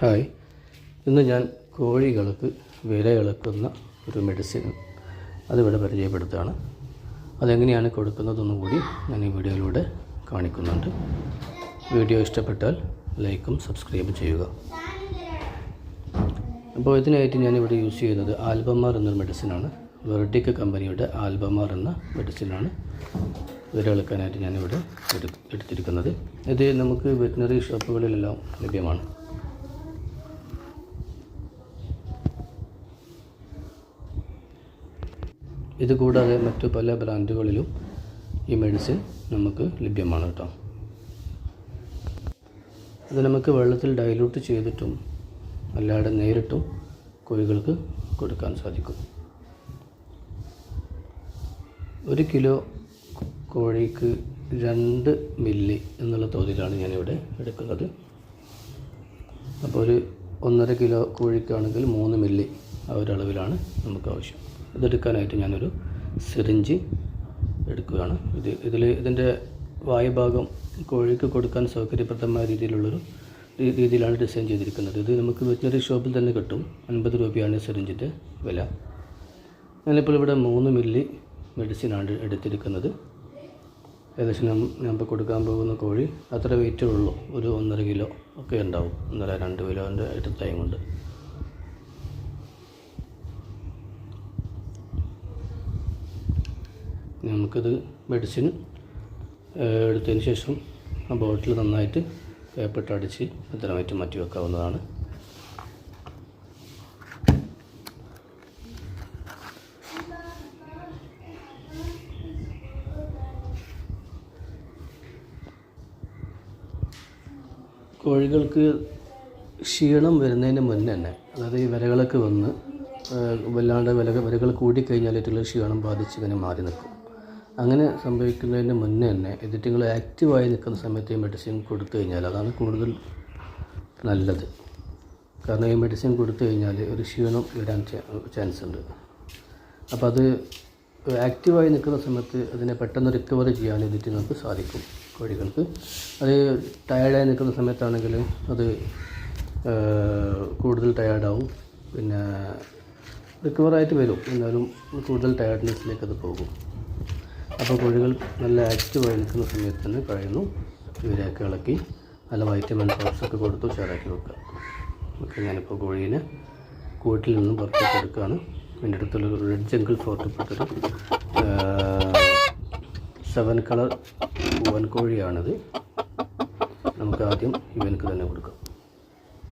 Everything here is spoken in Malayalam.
ഹായ്, ഇന്ന് ഞാൻ കോഴികൾക്ക് വിരയിളക്കുന്ന ഒരു മെഡിസിൻ അതിവിടെ പരിചയപ്പെടുത്തുകയാണ്. അതെങ്ങനെയാണ് കൊടുക്കുന്നതെന്നും കൂടി ഞാൻ ഈ വീഡിയോയിലൂടെ കാണിക്കുന്നുണ്ട്. വീഡിയോ ഇഷ്ടപ്പെട്ടാൽ ലൈക്കും സബ്സ്ക്രൈബും ചെയ്യുക. അപ്പോൾ ഇതിനായിട്ട് ഞാനിവിടെ യൂസ് ചെയ്യുന്നത് ആൽബമാർ എന്നൊരു മെഡിസിനാണ്. വെർഡിക് കമ്പനിയുടെ ആൽബമാർ എന്ന മെഡിസിനാണ് വിരയിളക്കാനായിട്ട് ഞാനിവിടെ എടുത്തിരിക്കുന്നത്. ഇത് നമുക്ക് വെറ്റിനറി ഷോപ്പുകളിലെല്ലാം ലഭ്യമാണ്. ഇതുകൂടാതെ മറ്റു പല ബ്രാൻഡുകളിലും ഈ മെഡിസിൻ നമുക്ക് ലഭ്യമാണ് കേട്ടോ. ഇത് നമുക്ക് വെള്ളത്തിൽ ഡൈലൂട്ട് ചെയ്തിട്ടും അല്ലാതെ നേരിട്ടും കോഴികൾക്ക് കൊടുക്കാൻ സാധിക്കും. 1 കിലോ കോഴിക്ക് 2 മില്ലി എന്നുള്ള തോതിലാണ് ഞാനിവിടെ എടുക്കുന്നത്. അപ്പോൾ ഒരു 1.5 കിലോ കോഴിക്കാണെങ്കിൽ 3 മില്ലി ആ ഒരു അളവിലാണ് നമുക്ക് ആവശ്യം. ഇതെടുക്കാനായിട്ട് ഞാനൊരു സിറിഞ്ച് എടുക്കുകയാണ്. ഇതിൻ്റെ വായുഭാഗം കോഴിക്ക് കൊടുക്കാൻ സൗകര്യപ്രദമായ രീതിയിലാണ് ഡിസൈൻ ചെയ്തിരിക്കുന്നത്. ഇത് നമുക്ക് വെറ്റിനറി ഷോപ്പിൽ തന്നെ കിട്ടും. 50 രൂപയാണ് സിറിഞ്ചിൻ്റെ വില. ഞാനിപ്പോൾ ഇവിടെ 3 മില്ലി മെഡിസിനാണ് എടുത്തിരിക്കുന്നത്. ഏകദേശം ഞാൻ ഇപ്പോൾ കൊടുക്കാൻ പോകുന്ന കോഴി അത്ര വെയിറ്റേ ഉള്ളൂ. ഒരു 1.5 കിലോ ഒക്കെ ഉണ്ടാവും. 1.5-2 കിലോൻ്റെ അടുത്തായും കൊണ്ട്. നമുക്കിത് മെഡിസിൻ എടുത്തതിന് ശേഷം ആ ബോട്ടിൽ നന്നായിട്ട് പേപ്പറിട്ട് അടിച്ച് ഭദ്രമായിട്ട് മാറ്റി വെക്കാവുന്നതാണ്. കോഴികൾക്ക് ക്ഷീണം വരുന്നതിന് മുന്നേ തന്നെ, അതായത് ഈ വിരകളൊക്കെ വന്ന് വല്ലാണ്ട് വിരകൾ കൂടിക്കഴിഞ്ഞാൽ ഇതിലുള്ള ക്ഷീണം ബാധിച്ച് ഇങ്ങനെ മാറി നിൽക്കും. അങ്ങനെ സംഭവിക്കുന്നതിന് മുന്നേ തന്നെ ഇതിറ്റുകൾ ആക്റ്റീവായി നിൽക്കുന്ന സമയത്ത് ഈ മെഡിസിൻ കൊടുത്തു കഴിഞ്ഞാൽ അതാണ് കൂടുതൽ നല്ലത്. കാരണം ഈ മെഡിസിൻ കൊടുത്തു കഴിഞ്ഞാൽ ഒരു ക്ഷീണം വരാൻ ചാൻസ് ഉണ്ട്. അപ്പോൾ അത് ആക്റ്റീവായി നിൽക്കുന്ന സമയത്ത് അതിനെ പെട്ടെന്ന് റിക്കവർ ചെയ്യാൻ ഇതിറ്റുകൾക്ക് സാധിക്കും. കോഴികൾക്ക് അത് ടയേർഡായി നിൽക്കുന്ന സമയത്താണെങ്കിൽ അത് കൂടുതൽ ടയേർഡാവും. പിന്നെ റിക്കവറായിട്ട് വരും, എന്നാലും കൂടുതൽ ടയേർഡ്നെസ്സിലേക്ക് അത് പോകും. അപ്പോൾ കോഴികൾ നല്ല ആക്റ്റീവായി നിൽക്കുന്ന സമയത്ത് തന്നെ കഴിയുന്നു ഇവരെയൊക്കെ ഇളക്കി നല്ല വൈറ്റമിൻ ഡ്രോപ്സൊക്കെ കൊടുത്ത് ഉഷാറാക്കി വെക്കുക. ഓക്കെ, ഞാനിപ്പോൾ കോഴീനെ കൂട്ടിൽ നിന്നും പുറത്തേക്ക് എടുക്കുകയാണ്. എൻ്റെ അടുത്തുള്ള റെഡ് ജംഗിൾ ഫോർട്ടിൽപ്പെട്ടൊരു 7 കളർ പൂവൻ കോഴിയാണിത്. നമുക്ക് ആദ്യം ഇവനക്ക് തന്നെ കൊടുക്കാം.